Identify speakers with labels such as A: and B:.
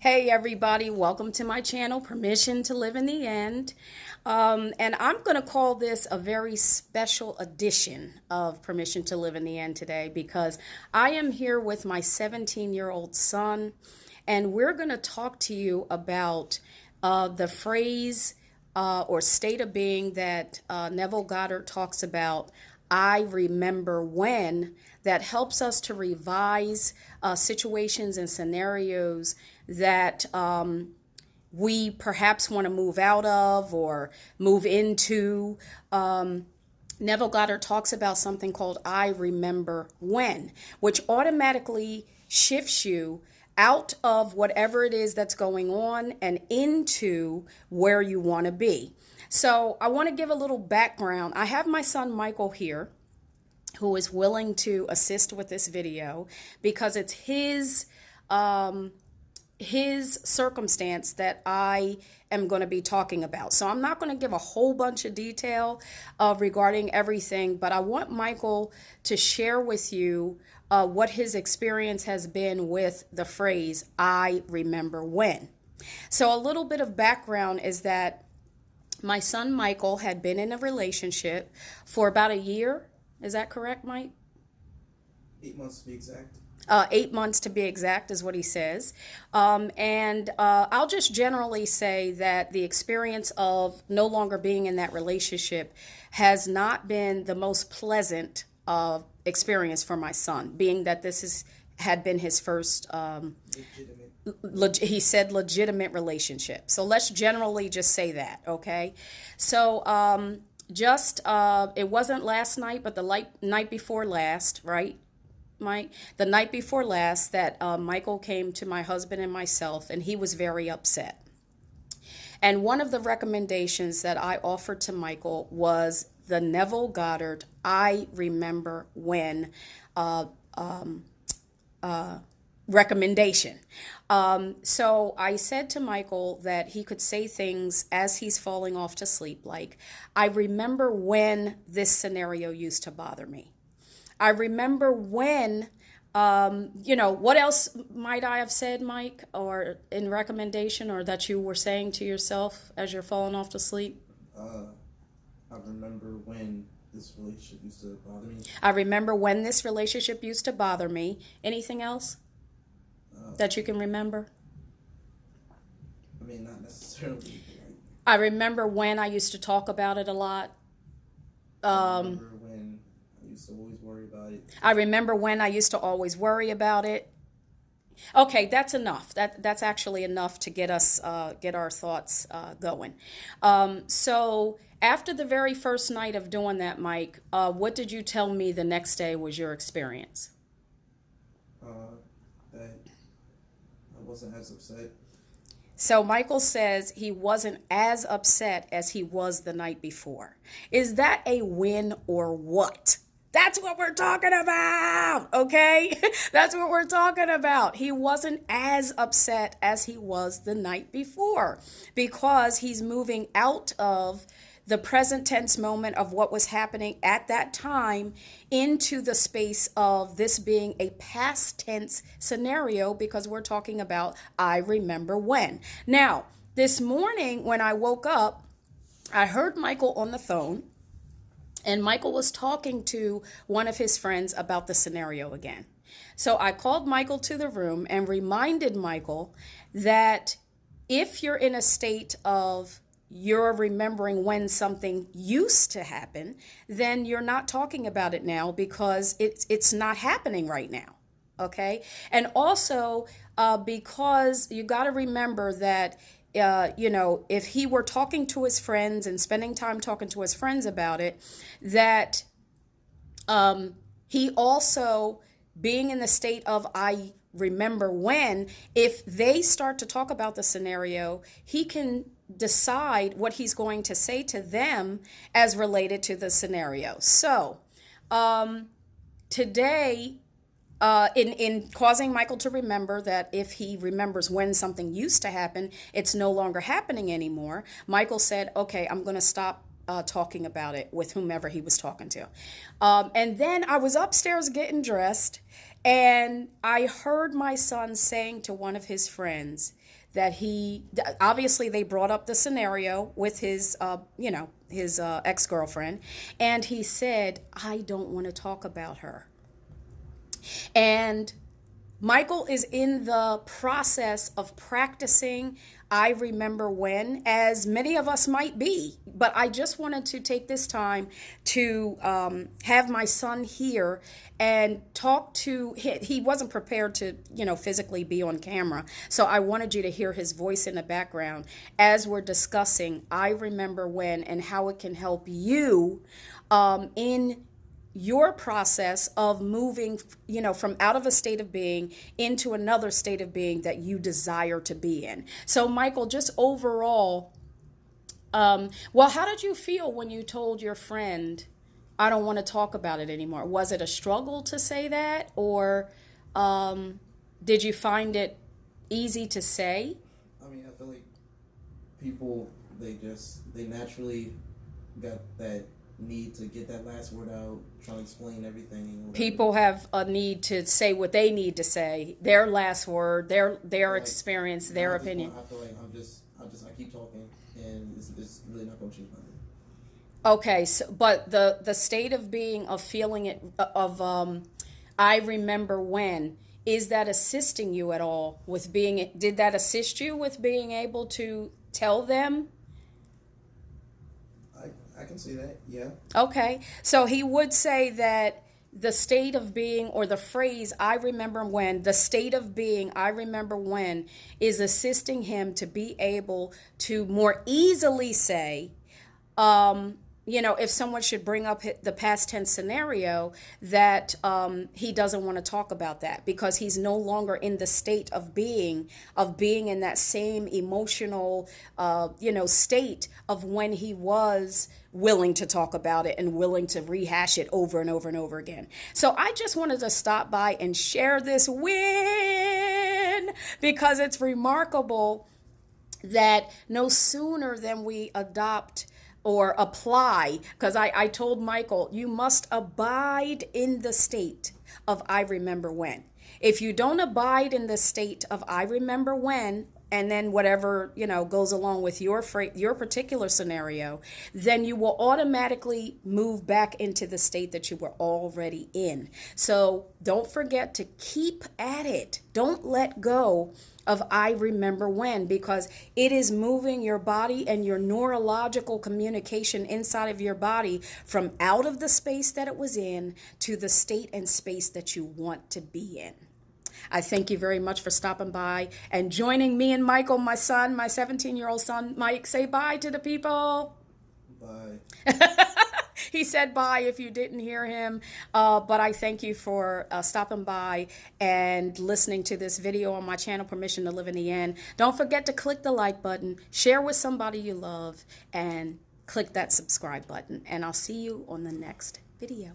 A: Hey everybody, welcome to my channel, Permission to Live in the End. And I'm going to call this a very special edition of Permission to Live in the End today because I am here with my 17-year-old son, and we're going to talk to you about the phrase or state of being that Neville Goddard talks about, I remember when, that helps us to revise situations and scenarios that we perhaps want to move out of or move into. Neville Goddard talks about something called I remember when, which automatically shifts you out of whatever it is that's going on and into where you want to be. So I want to give a little background. I have my son Michael here, who is willing to assist with this video because it's his circumstance that I am going to be talking about. So I'm not going to give a whole bunch of detail regarding everything, but I want Michael to share with you what his experience has been with the phrase, I remember when. So a little bit of background is that my son Michael had been in a relationship for about a year. Is that correct, Mike?
B: 8 months to be exact.
A: 8 months to be exact is what he says. And I'll just generally say that the experience of no longer being in that relationship has not been the most pleasant experience for my son, being that had been his first, he said, legitimate relationship. So let's generally just say that, okay? So it wasn't last night, but the night before last, right? Mike, the night before last that Michael came to my husband and myself, and he was very upset. And one of the recommendations that I offered to Michael was the Neville Goddard I remember when recommendation. So I said to Michael that he could say things as he's falling off to sleep, like, I remember when this scenario used to bother me. I remember when, what else might I have said, Mike, or in recommendation, or that you were saying to yourself as you're falling off to sleep?
B: I remember when this relationship used to bother me.
A: I remember when this relationship used to bother me. Anything else that you can remember?
B: I mean, not necessarily.
A: I remember when I used to talk about it a lot.
B: I remember when I used to always worry about it.
A: I remember when I used to always worry about it. Okay, that's enough. That's actually enough to get our thoughts going. So after the very first night of doing that, Mike, what did you tell me the next day was your experience?
B: That I wasn't as upset.
A: So Michael says he wasn't as upset as he was the night before. Is that a win or what? That's what we're talking about, okay? That's what we're talking about. He wasn't as upset as he was the night before because he's moving out of the present tense moment of what was happening at that time into the space of this being a past tense scenario because we're talking about I remember when. Now, this morning when I woke up, I heard Michael on the phone, and Michael was talking to one of his friends about the scenario again. So I called Michael to the room and reminded Michael that if you're in a state of you're remembering when something used to happen, then you're not talking about it now because it's not happening right now, okay? And also because you got to remember that if he were talking to his friends and spending time talking to his friends about it, that he also being in the state of I remember when, if they start to talk about the scenario, he can decide what he's going to say to them as related to the scenario. So today, in causing Michael to remember that if he remembers when something used to happen, it's no longer happening anymore, Michael said, okay, I'm going to stop talking about it with whomever he was talking to. And then I was upstairs getting dressed, And I heard my son saying to one of his friends that obviously they brought up the scenario with his, his ex-girlfriend. And he said, I don't want to talk about her. And Michael is in the process of practicing I remember when, as many of us might be. But I just wanted to take this time to have my son here and talk to him. He wasn't prepared to, physically be on camera. So I wanted you to hear his voice in the background as we're discussing I remember when and how it can help you in your process of moving, from out of a state of being into another state of being that you desire to be in. So, Michael, just overall, how did you feel when you told your friend, I don't want to talk about it anymore? Was it a struggle to say that, or did you find it easy to say?
B: I mean, I feel like people, they naturally got that need to get that last word out, trying to explain everything.
A: People have a need to say what they need to say, their last word, their experience, their opinion.
B: I feel like I keep talking, and it's really not going to change nothing.
A: Okay, so, but the state of being, of feeling it, I remember when, is that assisting you at all with did that assist you with being able to tell them?
B: I can see that, yeah.
A: Okay, so he would say that the state of being, or the phrase, I remember when, the state of being, I remember when, is assisting him to be able to more easily say, if someone should bring up the past tense scenario, that he doesn't want to talk about that because he's no longer in the state of being in that same emotional, state of when he was willing to talk about it and willing to rehash it over and over and over again. So I just wanted to stop by and share this win because it's remarkable that no sooner than we adopt or apply, because I told Michael, you must abide in the state of I remember when. If you don't abide in the state of I remember when, and then whatever, goes along with your particular scenario, then you will automatically move back into the state that you were already in. So don't forget to keep at it. Don't let go of I remember when, because it is moving your body and your neurological communication inside of your body from out of the space that it was in to the state and space that you want to be in. I thank you very much for stopping by and joining me and Michael, my son, my 17-year-old son. Mike, say bye to the people.
B: Bye.
A: He said bye if you didn't hear him, but I thank you for stopping by and listening to this video on my channel, Permission to Live in the End. Don't forget to click the like button, share with somebody you love, and click that subscribe button. And I'll see you on the next video.